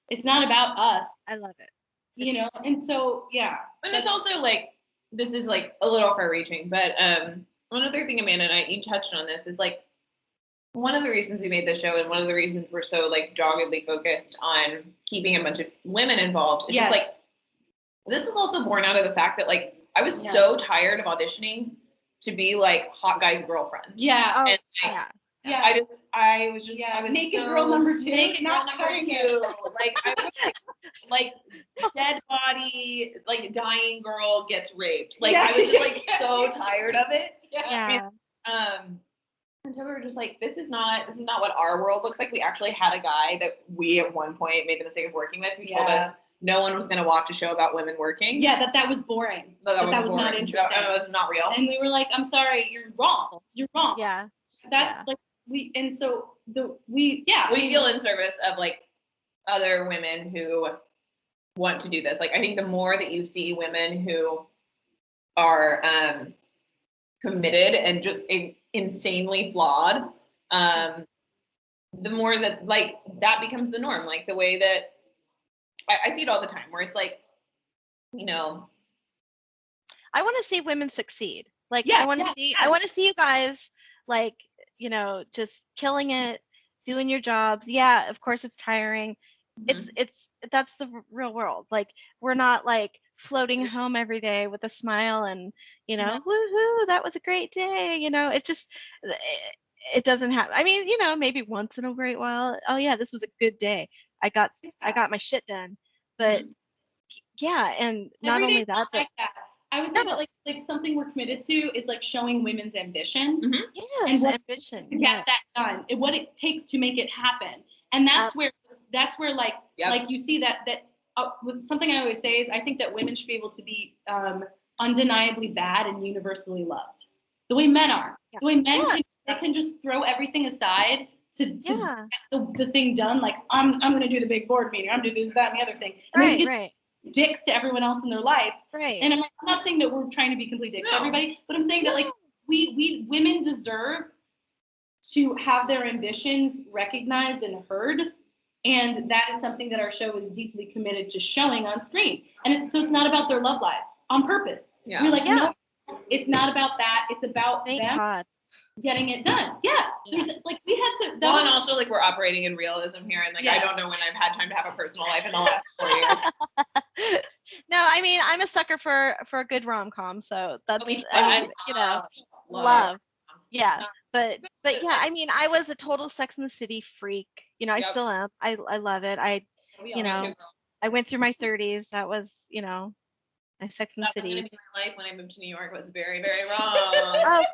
It's not about us. I love it. You know, and so yeah. And it's also like this is like a little far reaching, but one other thing Amanda and I each touched on this is like one of the reasons we made the show and one of the reasons we're so like doggedly focused on keeping a bunch of women involved is just like this was also born out of the fact that like I was so tired of auditioning to be like hot guy's girlfriend. Yeah. And, I was naked girl number two. Naked girl number two. Like I was like dead body, like dying girl gets raped. Like I was just like so tired of it. Yeah. And so we were just like, this is not what our world looks like. We actually had a guy that we at one point made the mistake of working with who told us no one was going to watch a show about women working. Yeah, that was boring. That was not interesting. That was not real. And we were like, I'm sorry, you're wrong. You're wrong. Yeah. That's like we feel in service of like other women who want to do this. Like I think the more that you see women who are committed and just insanely flawed, the more that like that becomes the norm. Like the way that I see it all the time, where it's like, you know, I want to see women succeed. Like I want to see you guys like, you know, just killing it, doing your jobs. Yeah, of course it's tiring. That's the real world. Like we're not like floating home every day with a smile and, you know, woohoo, that was a great day. You know, it doesn't happen. I mean, you know, maybe once in a great while, oh yeah, this was a good day. I got my shit done. But yeah, and not every only that, but like that. I would say that like something we're committed to is like showing women's ambition. Yes, and what ambition to get that done and what it takes to make it happen. And that's where like you see that something I always say is I think that women should be able to be undeniably bad and universally loved. The way men are. The way men can just throw everything aside to get the thing done. Like I'm gonna do the big board meeting, I'm gonna do this, that, and the other thing. And right. Dicks to everyone else in their life. Right. And I'm not saying that we're trying to be complete dicks to everybody, but I'm saying that like we women deserve to have their ambitions recognized and heard. And that is something that our show is deeply committed to showing on screen. And it's not about their love lives on purpose. Yeah. We're like, no, it's not about that. It's about Thank them God. getting it done. Like we had to. And also like we're operating in realism here, and like I don't know when I've had time to have a personal life in the last 4 years. No, I mean I'm a sucker for a good rom-com, so that's you know, love. Yeah, but yeah, I mean I was a total Sex and the City freak. You know, I still am. I love it. I went through my 30s. That was, you know, my Sex and the City. That was gonna be my life when I moved to New York. It was very, very wrong.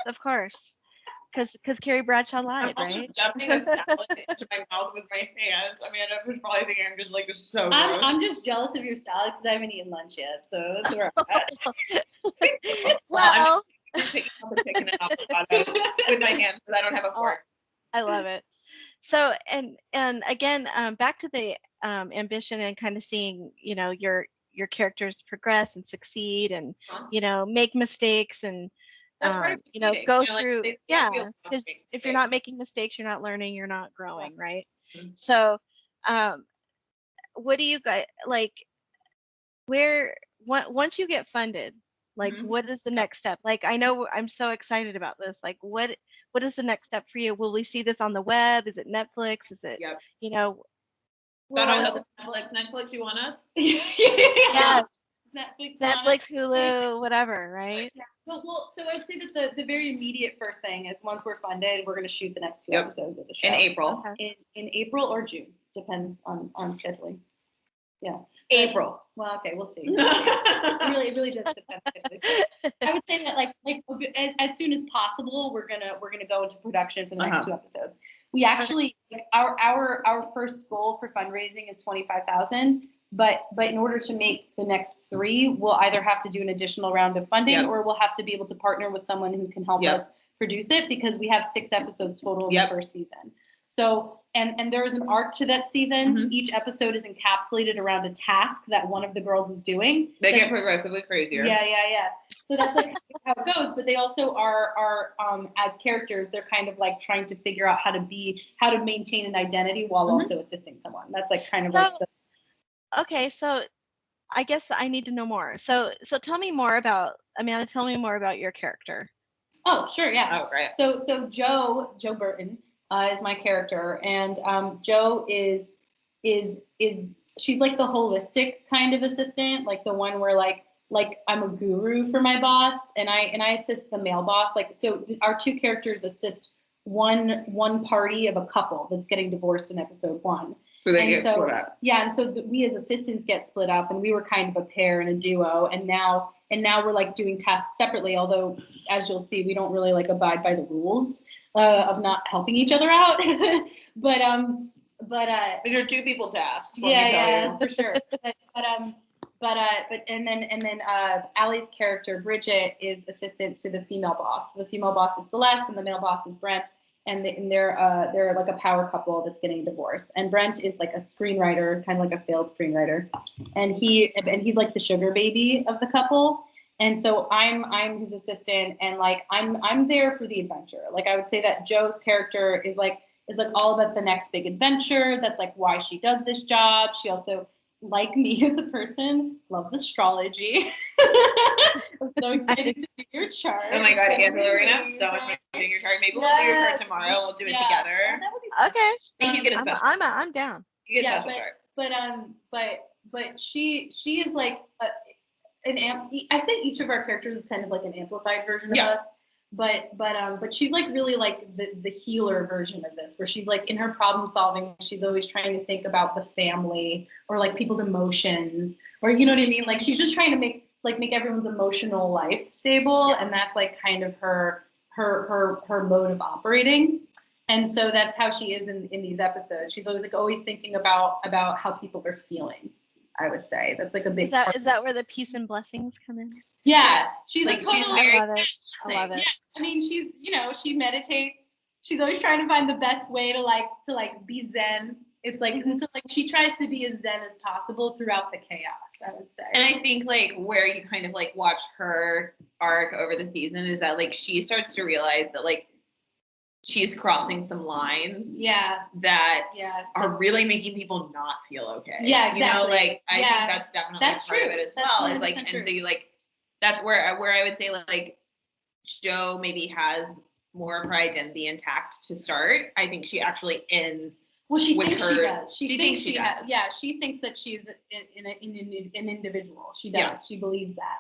Of course. Because Carrie Bradshaw lied, I'm also right? dumping a salad into my mouth with my hands. I mean, I was probably thinking I'm just like so gross. I'm just jealous of your salad because I haven't eaten lunch yet, so that's where I'm at. Well, I'm picking up the chicken and avocado with my hands because I don't have a fork. I love it. So and again, back to the ambition and kind of seeing, you know, your characters progress and succeed and you know, make mistakes and you know, go through because if you're not making mistakes, you're not learning, you're not growing, right? So what do you guys like once you get funded, like what is the next step? Like I know I'm so excited about this. Like what is the next step for you? Will we see this on the web? Is it Netflix? Is it you know Netflix, you want us? Yes. Netflix, Hulu, whatever, right? Well, so I'd say that the very immediate first thing is once we're funded, we're going to shoot the next 2 episodes of the show in April. In April or June, depends on scheduling. Yeah, April. Well, okay, we'll see. It really just depends. I would say that like as soon as possible, we're gonna go into production for the next 2 episodes. We actually like, our first goal for fundraising is $25,000. But in order to make the next 3, we'll either have to do an additional round of funding or we'll have to be able to partner with someone who can help us produce it because we have 6 episodes total in the first season. So, and there is an arc to that season. Each episode is encapsulated around a task that one of the girls is doing. They get progressively crazier. Yeah. So that's like how it goes. But they also are as characters, they're kind of like trying to figure out how to maintain an identity while also assisting someone. That's like kind of like the okay, so I guess I need to know more. So tell me more about Amanda. Tell me more about your character. Oh, sure, yeah. Oh, right. So Joe Burton is my character, and Joe is she's like the holistic kind of assistant, like the one where like I'm a guru for my boss, and I assist the male boss. Like so, our 2 characters assist one party of a couple that's getting divorced in episode 1. So they get split up. Yeah, and so we as assistants get split up, and we were kind of a pair and a duo, and now we're like doing tasks separately. Although, as you'll see, we don't really like abide by the rules of not helping each other out. but These are 2 people tasks. Yeah, for sure. But then Alli's character Bridget is assistant to the female boss. The female boss is Celeste, and the male boss is Brent. And they're like a power couple that's getting a divorce. And Brent is like a screenwriter, kind of like a failed screenwriter, and he's like the sugar baby of the couple. And so I'm his assistant, and like I'm there for the adventure. Like I would say that Joe's character is like all about the next big adventure. That's like why she does this job. She also, like me as a person, loves astrology. I'm so excited to do your chart. Oh my God, Angela, we're gonna have so much fun doing your chart. Maybe we'll do your chart tomorrow. We'll do it together. That would be fun. Okay. I think you get a special. I'm down. You get a special chart. But she is like I say each of our characters is kind of like an amplified version of us. But she's like really like the healer version of this, where she's like in her problem solving, she's always trying to think about the family or like people's emotions, or you know what I mean? Like she's just trying to make everyone's emotional life stable, and that's like kind of her mode of operating. And so that's how she is in these episodes. She's always thinking about how people are feeling. I would say that's like a big. Is that where the peace and blessings come in? Yes, she's like she's very. I love it. I love it. Yeah, I mean, she meditates. She's always trying to find the best way to be zen. It's like so like she tries to be as zen as possible throughout the chaos, I would say. And I think like where you kind of like watch her arc over the season is that like she starts to realize that like she's crossing some lines that are really making people not feel okay. Yeah, exactly. You know, like I think that's definitely part true. of it as That's well. Is like, true. and so you like that's where I would say like Joe maybe has more of her identity intact to start. I think she actually ends. Well, she with thinks hers. she does. She thinks she does. Yeah, she thinks that she's an individual. She does. Yeah. She believes that.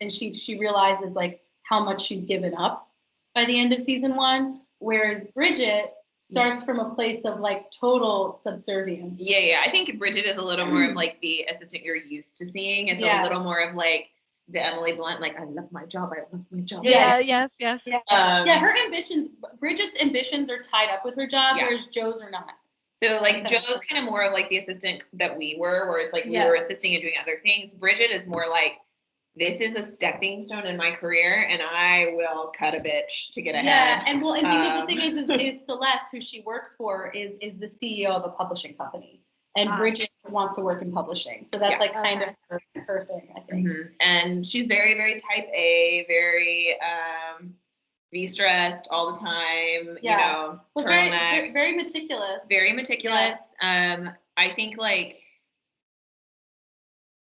And she realizes like how much she's given up by the end of season 1, whereas Bridget starts from a place of like total subservience. Yeah. I think Bridget is a little more of like the assistant you're used to seeing. It's a little more of like the Emily Blunt, like I love my job. Yeah. Yes. Her ambitions, Bridget's ambitions are tied up with her job, whereas Joe's are not. So like Joe's kind of more of like the assistant that we were, where it's like we were assisting and doing other things. Bridget is more like, this is a stepping stone in my career, and I will cut a bitch to get ahead. Yeah, and because the thing is Celeste, who she works for, is the CEO of a publishing company, and Bridget wants to work in publishing, so that's like kind of her thing, I think. Mm-hmm. And she's very, very type A, very be stressed all the time. You know, turtlenecks. Very meticulous. Very meticulous. I think like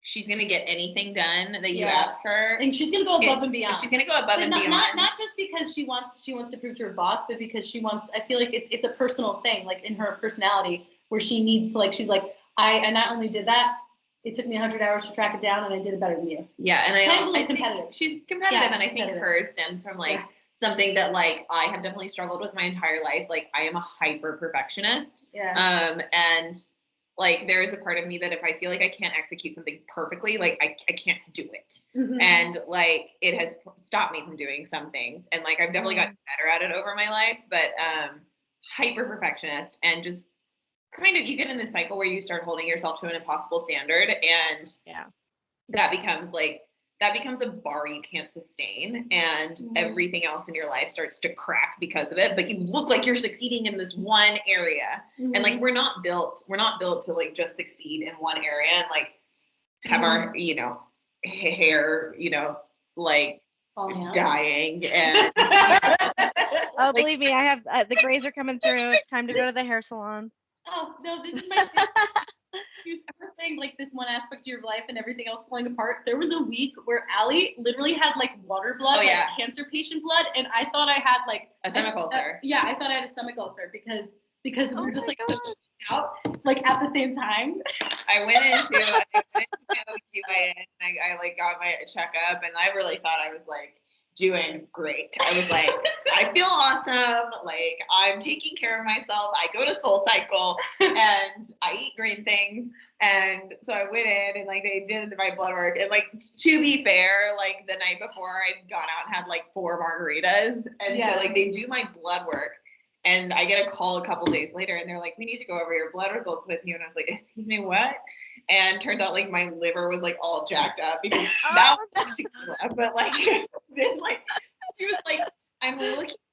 she's gonna get anything done that you ask her, and she's gonna go above and beyond. She's gonna go above and beyond. Not just because she wants to prove to her boss, but because she wants. I feel like it's a personal thing, like in her personality, where she needs to like. She's like, I not only did that, it took me 100 hours to track it down, and I did it better than you. Yeah, and I competitive. She's competitive, and I think hers stems from like something that like I have definitely struggled with my entire life. Like I am a hyper perfectionist. Yeah. And like there is a part of me that if I feel like I can't execute something perfectly, like I can't do it. Mm-hmm. And like it has stopped me from doing some things. And like I've definitely gotten better at it over my life, but hyper perfectionist, and just kind of you get in this cycle where you start holding yourself to an impossible standard, and that becomes a bar you can't sustain, and everything else in your life starts to crack because of it, but you look like you're succeeding in this one area. And like we're not built to like just succeed in one area and like have our hair like dying and oh, believe me, I have the grays are coming through. It's time to go to the hair salon. Oh no, this is my she was saying like this one aspect of your life and everything else falling apart. There was a week where Alli literally had like water blood, like cancer patient blood, and I thought I had like a stomach ulcer. I thought I had a stomach ulcer because we're just like out like at the same time. I went into my OBGYN and I like got my checkup, and I really thought I was like doing great. I was like, I feel awesome. Like, I'm taking care of myself. I go to Soul Cycle and I eat green things. And so I went in and like they did my blood work. And like, to be fair, like the night before I'd gone out and had like 4 margaritas. And so like they do my blood work. And I get a call a couple days later and they're like, we need to go over your blood results with you. And I was like, excuse me, what? And turns out like my liver was like all jacked up because that was tequila. But like, then like, she was like,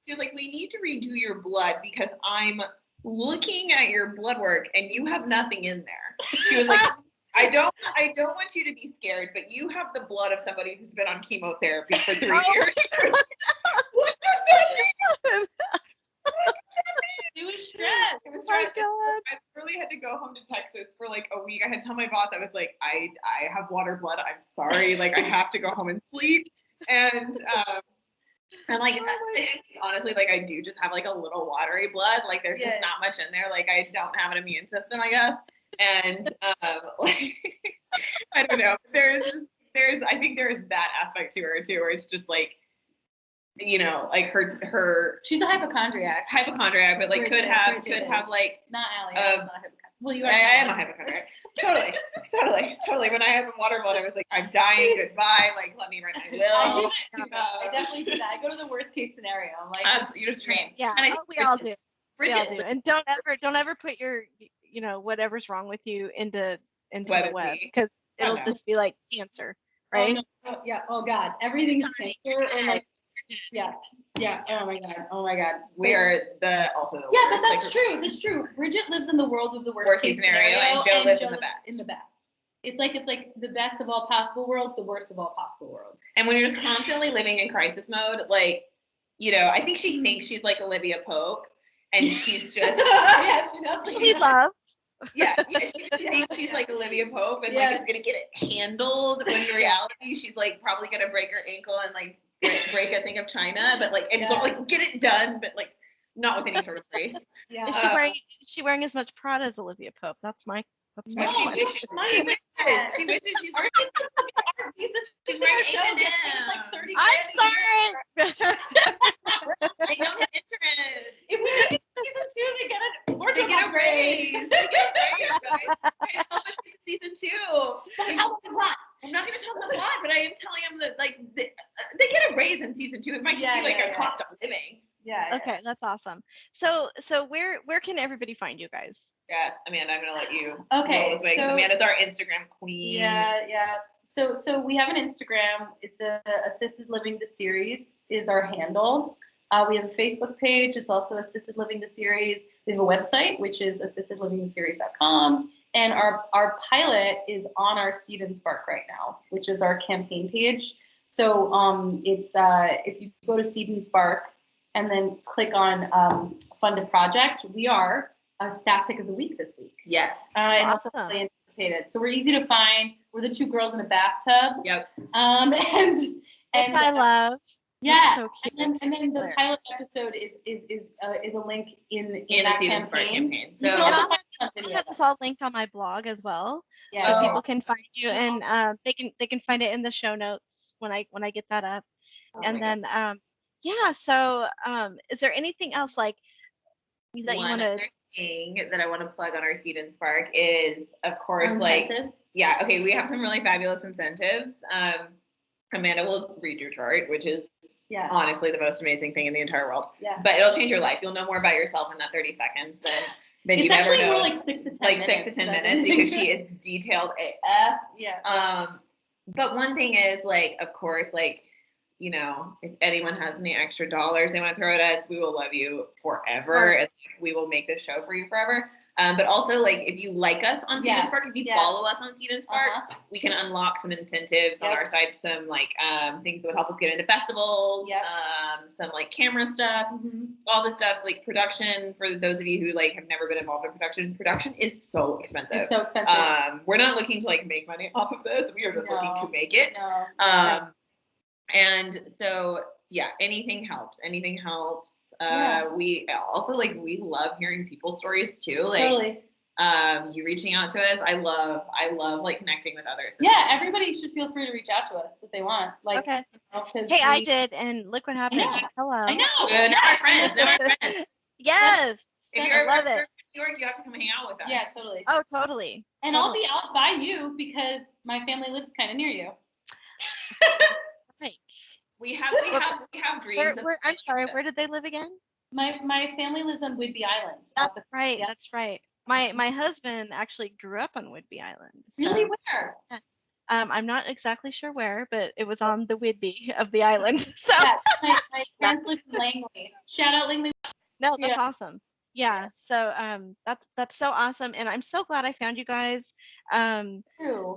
she was like, we need to redo your blood because I'm looking at your blood work and you have nothing in there. She was like, I don't want you to be scared, but you have the blood of somebody who's been on chemotherapy for 3 years. What does that mean? It was stress. It was stress. I really had to go home to Texas for like a week. I had to tell my boss, I was like, I have water blood. I'm sorry. Like I have to go home and sleep. And like honestly, like I do just have like a little watery blood. Like there's just not much in there. Like I don't have an immune system, I guess. And like I don't know. I think there's that aspect to her too, where it's just like, you know, like her she's a hypochondriac, but like could have like not Alli. Not a hypochondriac. Well, you are. I am a hypochondriac. Totally. When I have water blood, I was like, I'm dying. Goodbye. Like, let me write my will. I do that too. I definitely do that. I go to the worst case scenario. I'm like, absolutely, you just train. Yeah, and we all do. We all do. And don't ever put your, you know, whatever's wrong with you into the web because it'll just be like cancer, right? Oh, no. Yeah. Oh God, everything's cancer or like. Yeah. Oh my God. We are also the yeah, worst. but that's true. That's true. Bridget lives in the world of the worst case scenario, and Joe lives in the best. It's like the best of all possible worlds, the worst of all possible worlds. And when you're just constantly living in crisis mode, like, you know, I think she thinks she's like Olivia Pope, and she's just she loves. Yeah, she thinks she's like Olivia Pope, and like is gonna get it handled. When in reality, she's like probably gonna break her ankle and like break a thing of china, but like and so, like get it done, but like not with any sort of grace. Yeah. Is she wearing as much Prada as Olivia Pope? That's my she wishes she's wearing H&M. I'm sorry. They don't have interest. If we get season 2, they get a raise. Guys. So much into season 2. I'm not going to tell them the plot, but I am telling them that like they get a raise in season 2. It might just be like a cost of living. Yeah. Okay, that's awesome. So where can everybody find you guys? Yeah, Amanda, I'm gonna let you roll this way because Amanda's our Instagram queen. Yeah. So we have an Instagram. It's a Assisted Living the Series is our handle. We have a Facebook page. It's also Assisted Living the Series. We have a website, which is assistedlivingtheseries.com. And our pilot is on our Seed and Spark right now, which is our campaign page. So it's if you go to Seed and Spark and then click on Fund a Project, we are a staff pick of the week this week. Yes. And also really anticipated. So we're easy to find. We're the 2 girls in a bathtub. Yep. And I love. Yeah. So cute. And then the pilot episode is a link in the Seed and Spark campaign. So I'll have this all linked on my blog as well, so people can find you, and they can find it in the show notes when I get that up. And then so is there anything else like that you want to? Thing that I want to plug on our Seed and Spark is, of course, incentives. We have some really fabulous incentives. Amanda will read your chart, which is honestly the most amazing thing in the entire world. Yeah. But it'll change your life. You'll know more about yourself in that 30 seconds than you ever know. More like 6 to 10 minutes. 6 to 10 minutes because she is detailed AF. Yeah. But one thing is like, of course, like, you know, if anyone has any extra dollars they want to throw at us, we will love you forever. It's like, we will make this show for you forever. But also, like, if you like us on Seed and Spark, if you follow us on Seed and Spark, we can unlock some incentives on our side, some, like, things that would help us get into festivals, some, like, camera stuff, all this stuff, like, production, for those of you who, like, have never been involved in production. Production is so expensive. It's so expensive. We're not looking to, like, make money off of this. We are just looking to make it. No. And so, anything helps. We also, like, we love hearing people's stories too. Like, totally. you reaching out to us. I love like connecting with others. Yeah, everybody should feel free to reach out to us if they want. Like, Okay. you know, 'cause Hey, I did, and look what happened. know. Hello. I know. Good. Now we're friends. Now we're friends. Yes. If I you're love ever in it. New York, you have to come hang out with us. Yeah, totally. Oh, totally. And I'll be out by you because my family lives kind of near you. Right. We have dreams. I'm sorry. Where did they live again? My family lives on Whidbey Island. That's right. Yeah. That's right. My husband actually grew up on Whidbey Island. So, Really, where? I'm not exactly sure where, but it was on the Whidbey of the island. So Yeah, my parents live in Langley. Shout out Langley. no, that's Yeah. awesome. Yeah. So that's so awesome, and I'm so glad I found you guys. Too.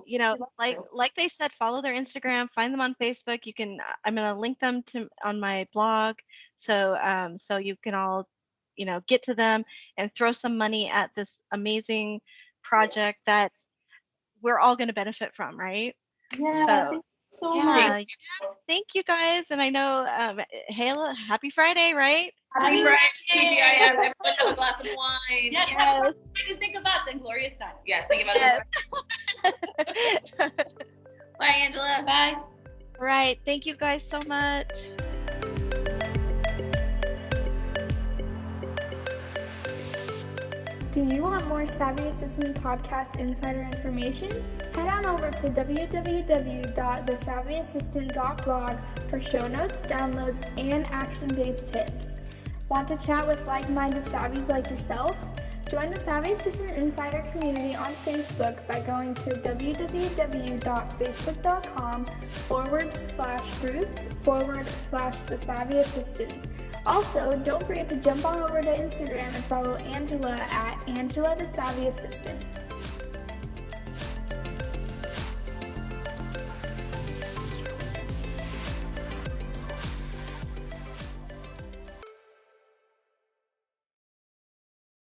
You know, Love like you. like they said, follow their Instagram, find them on Facebook. You can I'm gonna link them to on my blog, so so you can all, you know, get to them and throw some money at this amazing project that we're all gonna benefit from, right? Yeah, So thank you so yeah, much. thank you guys, and I know Hayla, happy Friday, right? Happy Friday, TGIF. Everyone have a glass of wine. Yes. Yes. I can think about it. And glorious night. Yes, think about Yes. it. Bye, Angela. Bye. Right. Thank you guys so much. Do you want more Savvy Assistant Podcast insider information? Head on over to www.thesavvyassistant.blog for show notes, downloads, and action-based tips. Want to chat with like-minded savvies like yourself? Join the Savvy Assistant Insider community on Facebook by going to www.facebook.com/groups/The Savvy Assistant. Also, don't forget to jump on over to Instagram and follow Angela at Angela the Savvy Assistant.